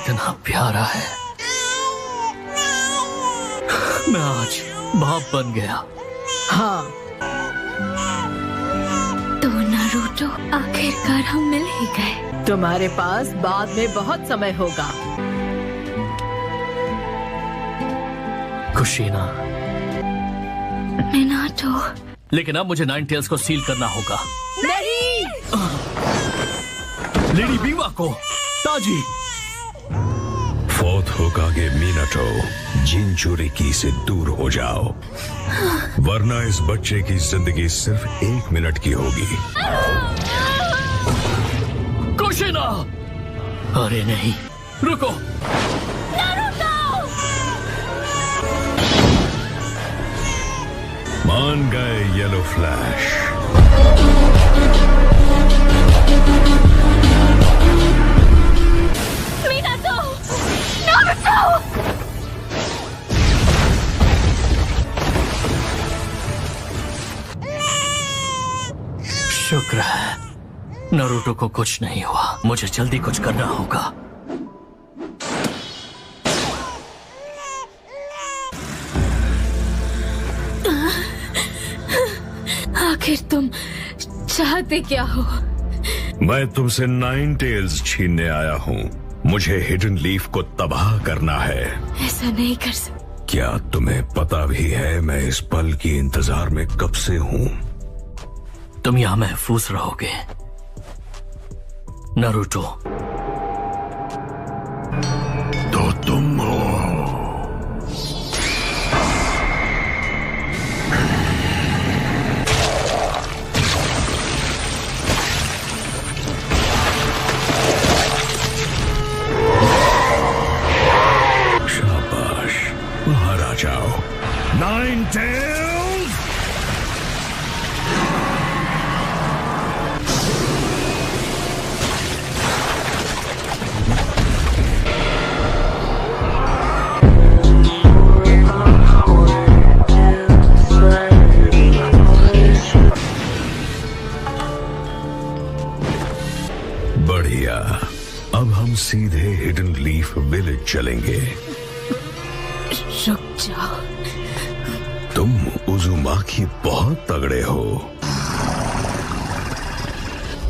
कितना प्यारा है। मैं आज बाप बन गया। हाँ, तो नारुतो आखिरकार हम मिल ही गए। तुम्हारे पास बाद में बहुत समय होगा। कुशीना, मिनाटो। लेकिन अब मुझे नाइन टेल्स को सील करना होगा। नहीं! लेडी बीवा को, ताजी। फोर्थ होकागे मिनाटो, जिंचुरिकी से दूर हो जाओ, वरना इस बच्चे की जिंदगी सिर्फ 1 मिनट की होगी। कुशीना! अरे नहीं, रुको। मान गए येलो फ्लैश। मिनाटो! नारुतो! शुक्र है नारुतो को कुछ नहीं हुआ। मुझे जल्दी कुछ करना होगा। आखिर तुम चाहते क्या हो? मैं तुमसे 9 टेल्स छीनने आया हूँ। मुझे हिडन लीफ को तबाह करना है। ऐसा नहीं कर सकते। क्या तुम्हें पता भी है मैं इस पल की इंतजार में कब से हूँ? तुम यहां महफूज रहोगे नारुतो। तो तुम हो। शाबाश, बाहर आ जाओ। 9 टेल्स! बढ़िया, अब हम सीधे हिडन लीफ विलेज चलेंगे। रुक जाओ। तुम उजुमाकी बहुत तगड़े हो।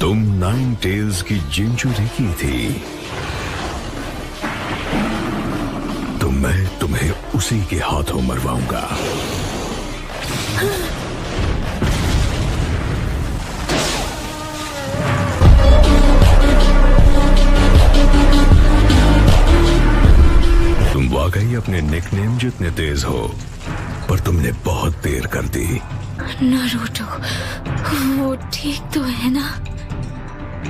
तुम 9 टेल्स की जिंचुरिकी थी, तो मैं तुम्हें उसी के हाथों मरवाऊंगा। तुम वाकई अपने निकनेम जितने तेज हो, पर तुमने बहुत देर कर दी। नारुतो, वो ठीक तो है ना?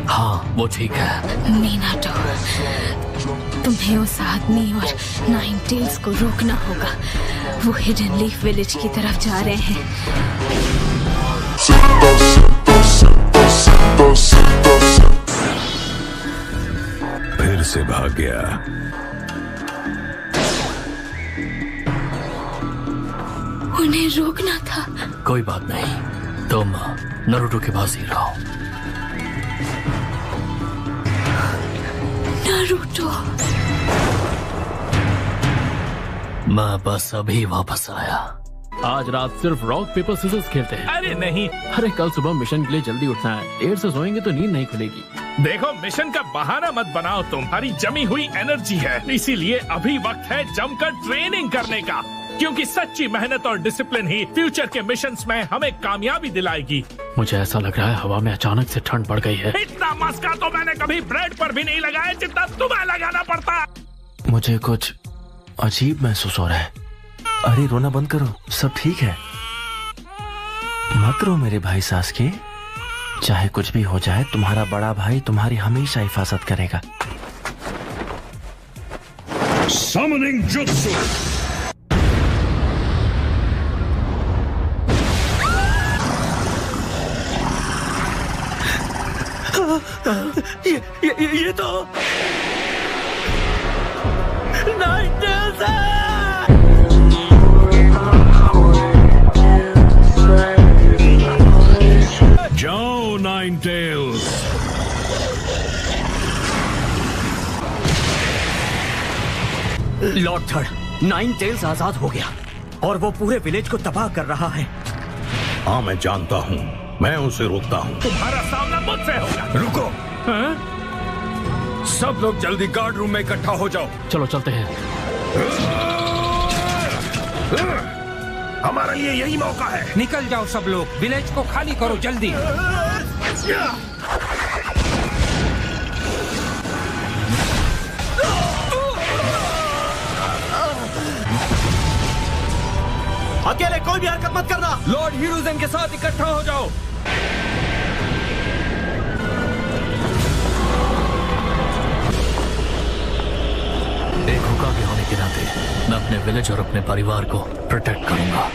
हाँ, वो ठीक है। मिनाटो, तुम्हें उस आदमी और 9 टेल्स को रोकना होगा। वो हिडन लीफ विलेज की तरफ जा रहे हैं। फिर से भाग गया। उन्हें रोकना था। कोई बात नहीं, तुम नारुतो के पास ही रहो। नारुतो, मैं बस अभी वापस आया। आज रात सिर्फ रॉक पेपर सीजर्स खेलते हैं। अरे नहीं, अरे कल सुबह मिशन के लिए जल्दी उठना है। देर से सोएंगे तो नींद नहीं खुलेगी। देखो मिशन का बहाना मत बनाओ। तुम्हारी जमी हुई एनर्जी है, इसीलिए अभी वक्त है जमकर ट्रेनिंग करने का, क्योंकि सच्ची मेहनत और डिसिप्लिन ही फ्यूचर के मिशंस में हमें कामयाबी दिलाएगी। मुझे ऐसा लग रहा है हवा में अचानक से ठंड बढ़ गई है। इतना मस्का तो मैंने कभी ब्रेड पर भी नहीं लगाया जितना तुम्हें लगाना पड़ता। मुझे कुछ अजीब महसूस हो रहा है। अरे रोना बंद करो, सब ठीक है। मत रो मेरे भाई सासके। चाहे कुछ भी हो जाए, तुम्हारा बड़ा भाई तुम्हारी हमेशा हिफाजत करेगा। Summoning Jutsu! ये तो 9 टेल्स है। जाओ 9 tails. Lord third, nine tails आजाद हो गया और वो पूरे विलेज को तबाह कर रहा है। हाँ मैं जानता हूँ, मैं उसे रोकता हूँ। तुम्हारा सामना मुझसे होगा। रुको, सब लोग जल्दी गार्ड रूम में इकट्ठा हो जाओ। चलो चलते हैं। हमारे लिए यही मौका है। निकल जाओ सब लोग, विलेज को खाली करो जल्दी। अकेले कोई भी हरकत मत करना। लॉर्ड हीरोजन के साथ इकट्ठा हो जाओ। एक हुक्काबी होने के नाते मैं अपने विलेज और अपने परिवार को प्रोटेक्ट करूंगा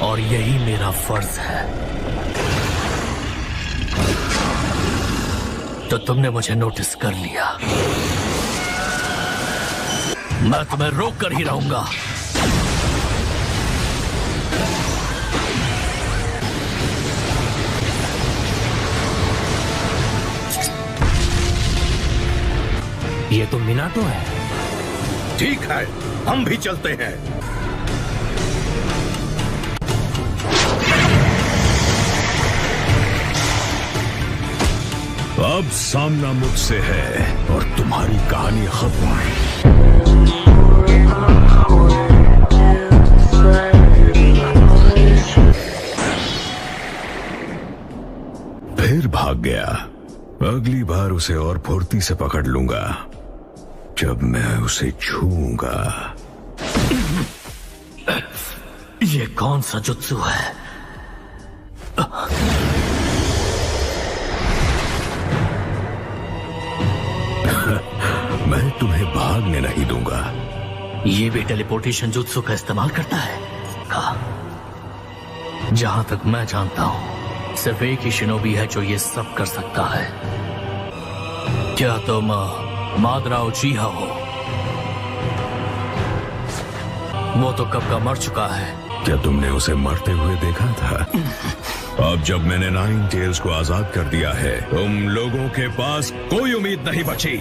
और यही मेरा फर्ज है। तो तुमने मुझे नोटिस कर लिया, मैं तुम्हें रोक कर ही रहूंगा। ये तो मिनाटो है। ठीक है, हम भी चलते हैं। अब सामना मुझसे है और तुम्हारी कहानी खत्म है। फिर भाग गया। अगली बार उसे और फुर्ती से पकड़ लूंगा जब मैं उसे छूऊंगा। ये कौन सा जुत्सु है? मैं तुम्हें भागने नहीं दूंगा। ये भी टेलीपोर्टेशन जुत्सु का इस्तेमाल करता है? कहा, जहां तक मैं जानता हूं सिर्फ एक ही शिनोबी है जो ये सब कर सकता है। क्या तुम मादरा उचीहा हो? वो तो कब का मर चुका है। क्या तुमने उसे मरते हुए देखा था? अब जब मैंने नाइन टेल्स को आजाद कर दिया है, तुम लोगों के पास कोई उम्मीद नहीं बची।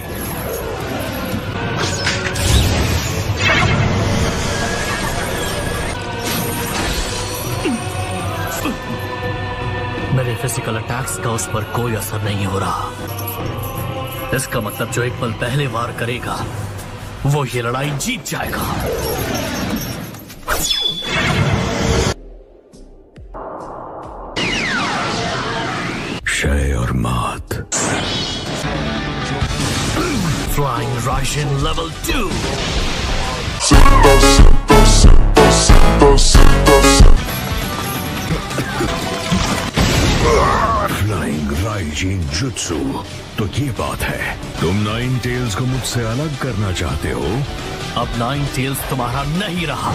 मेरे फिजिकल अटैक्स का उस पर कोई असर नहीं हो रहा। इसका मतलब जो एक पल पहले वार करेगा वो ये लड़ाई जीत जाएगा। क्षय और मात। Flying Raijin level 2। Flying Raijin जुत्सु। तो ये बात है, तुम नाइन टेल्स को मुझसे अलग करना चाहते हो? अब नाइन टेल्स तुम्हारा नहीं रहा।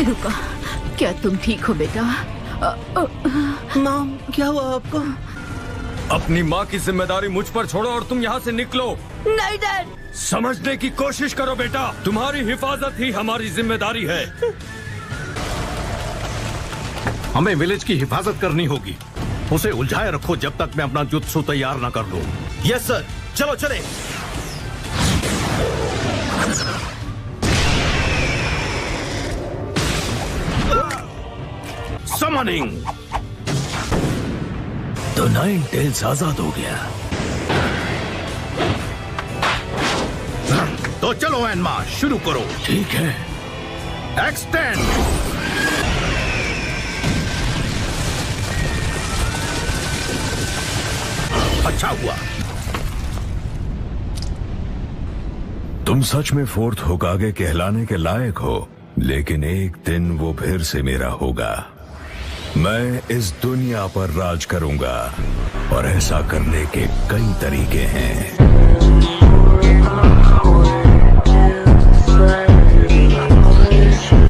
रुका, क्या तुम ठीक हो बेटा? मॉम, क्या हुआ आपको? अपनी माँ की जिम्मेदारी मुझ पर छोड़ो और तुम यहाँ से निकलो। नहीं डैड। समझने की कोशिश करो बेटा, तुम्हारी हिफाजत ही हमारी जिम्मेदारी है। हमें विलेज की हिफाजत करनी होगी। उसे उलझाए रखो जब तक मैं अपना जुत्सु तैयार न कर लूं। यस सर, चलो चले। समनिंग। तो नाइन टेल्स आजाद हो गया। तो चलो एनमा, शुरू करो। ठीक है। एक्सटेंड। अच्छा हुआ। तुम सच में फोर्थ होकागे कहलाने के लायक हो, लेकिन एक दिन वो फिर से मेरा होगा। मैं इस दुनिया पर राज करूंगा और ऐसा करने के कई तरीके हैं।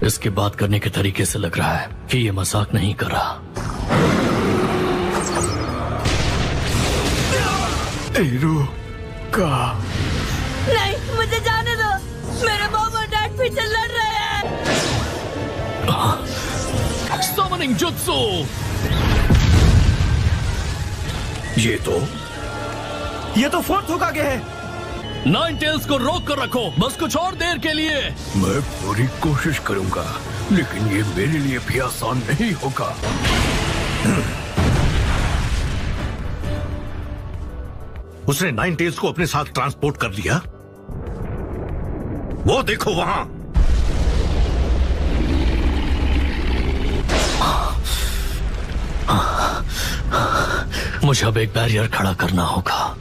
इसके बात करने के तरीके से लग रहा है कि ये मजाक नहीं कर रहा। नहीं, मुझे जाने दो। मेरे मॉम और डैड पीछे लड़ रहे हैं। Summoning jutsu. ये तो फोर्थ होकागे है। नाइन टेल्स को रोक कर रखो, बस कुछ और देर के लिए। मैं पूरी कोशिश करूंगा, लेकिन ये मेरे लिए भी आसान नहीं होगा। उसने नाइन टेल्स को अपने साथ ट्रांसपोर्ट कर लिया। वो देखो वहां। मुझे अब एक बैरियर खड़ा करना होगा,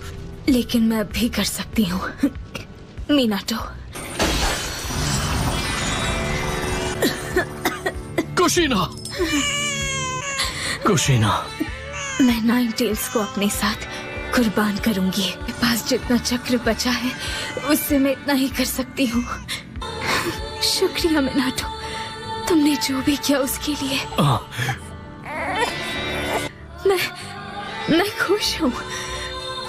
लेकिन मैं भी कर सकती हूँ मीनाटो। कुशीना, कुशीना, मैं नाइन टेल्स को अपने साथ कुर्बान करूंगी। मेरे पास जितना चक्र बचा है उससे मैं इतना ही कर सकती हूँ। शुक्रिया मीनाटो, तुमने जो भी किया उसके लिए। मैं खुश हूँ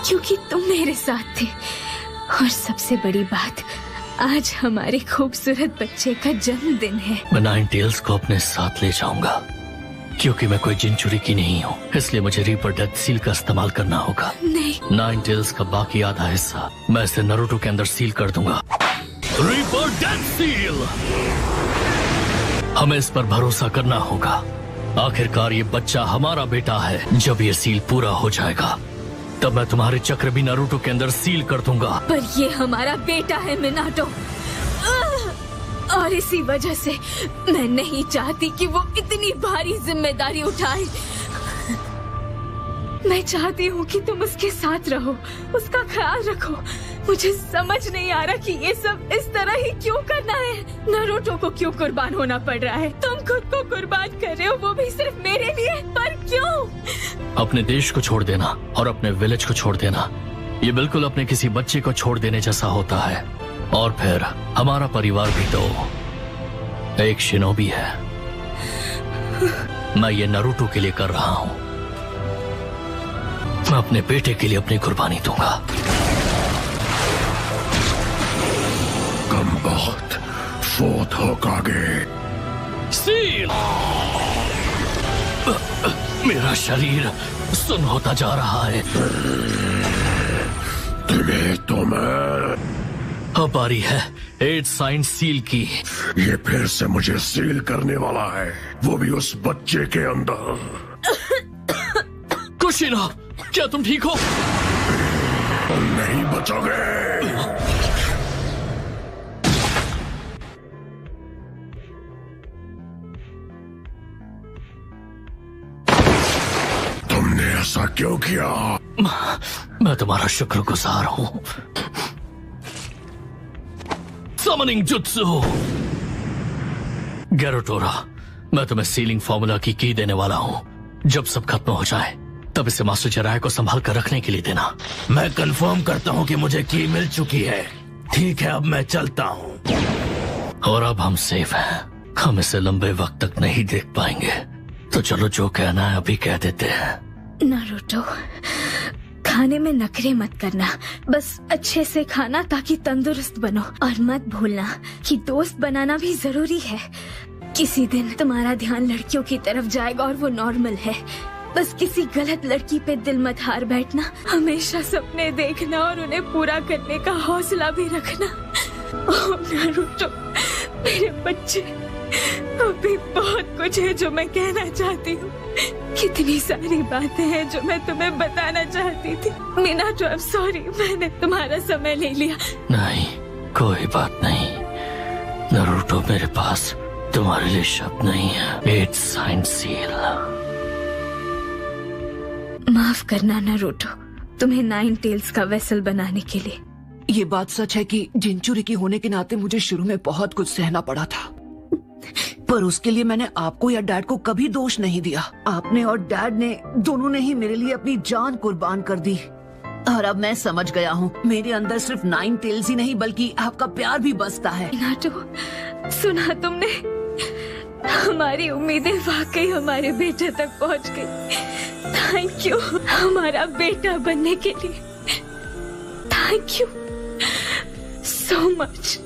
क्योंकि तुम मेरे साथ थे। और सबसे बड़ी बात, आज हमारे खूबसूरत बच्चे का जन्मदिन है। मैं नाइन टेल्स को अपने साथ ले जाऊंगा क्योंकि मैं कोई जिनचुरी की नहीं हूँ, इसलिए मुझे रीपर डेथ सील का इस्तेमाल करना होगा। नहीं, नाइन टेल्स का बाकी आधा हिस्सा मैं इसे नारुतो के अंदर सील कर दूंगा। Reaper death seal. हमें इस पर भरोसा करना होगा। आखिरकार ये बच्चा हमारा बेटा है। जब ये सील पूरा हो जाएगा तब मैं तुम्हारे चक्र भी नारुतो के अंदर सील कर दूंगा। पर ये हमारा बेटा है मीनाटो, और इसी वजह से मैं नहीं चाहती कि वो इतनी भारी जिम्मेदारी उठाए। मैं चाहती हूँ कि तुम उसके साथ रहो, उसका ख्याल रखो। मुझे समझ नहीं आ रहा कि ये सब इस तरह ही क्यों करना है। नारुतो को क्यों कुर्बान होना पड़ रहा है? तुम खुद को कुर्बान कर रहे हो, वो भी सिर्फ मेरे लिए। पर क्यों? अपने देश को छोड़ देना और अपने विलेज को छोड़ देना, ये बिल्कुल अपने किसी बच्चे को छोड़ देने जैसा होता है। और फिर हमारा परिवार भी तो एक शिनोबी है। मैं ये नारुतो के लिए कर रहा हूँ। मैं अपने बेटे के लिए अपनी कुर्बानी दूंगा। कम बहुत फोर्थ होकागे। सील। मेरा शरीर सुन्न होता जा रहा है। तुम्हें तो मैं अब बारी है 8 साइन सील की। ये फिर से मुझे सील करने वाला है, वो भी उस बच्चे के अंदर। कुशीना, क्या तुम ठीक हो? तुम नहीं बचोगे। तुमने ऐसा क्यों किया? मैं तुम्हारा शुक्रगुजार हूँ। Summoning jutsu. गैरोटोरा, मैं तुम्हें सीलिंग फॉर्मूला की की देने वाला हूँ। जब सब खत्म हो जाए तब इसे मास्टर जराय को संभाल कर रखने के लिए देना। मैं कंफर्म करता हूँ कि मुझे की मिल चुकी है। ठीक है, अब मैं चलता हूँ। और अब हम सेफ हैं। हम इसे लंबे वक्त तक नहीं देख पाएंगे, तो चलो जो कहना है अभी कह देते हैं। नारुतो, खाने में नखरे मत करना, बस अच्छे से खाना ताकि तंदुरुस्त बनो। और मत भूलना कि दोस्त बनाना भी जरूरी है। किसी दिन तुम्हारा ध्यान लड़कियों की तरफ जाएगा और वो नॉर्मल है। बस किसी गलत लड़की पे दिल मत हार बैठना। हमेशा सपने देखना और उन्हें पूरा करने का हौसला भी रखना। ओह नारुतो, मेरे बच्चे, अभी बहुत कुछ है जो मैं कहना चाहती हूँ। कितनी सारी बातें हैं जो मैं तुम्हें बताना चाहती थी। मीनाटो, आई एम सॉरी, मैंने तुम्हारा समय ले लिया। नहीं, कोई बात नहीं। नारुतो, मेरे पास तुम्हारे लिए शब्द नहीं है। 8 साइन सील। माफ करना नारुतो, तुम्हें 9 टेल्स का वेसल बनाने के लिए। ये बात सच है कि जिनचुरी की होने के नाते मुझे शुरू में बहुत कुछ सहना पड़ा था, पर उसके लिए मैंने आपको या डैड को कभी दोष नहीं दिया। आपने और डैड ने दोनों ने ही मेरे लिए अपनी जान कुर्बान कर दी। और अब मैं समझ गया हूँ, मेरे अंदर सिर्फ 9 टेल्स ही नहीं बल्कि आपका प्यार भी बसता है। मीनाटो, सुना तुमने? हमारी उम्मीदें वाकई हमारे बेटे तक पहुँच गई। थैंक यू हमारा बेटा बनने के लिए। Thank you so much.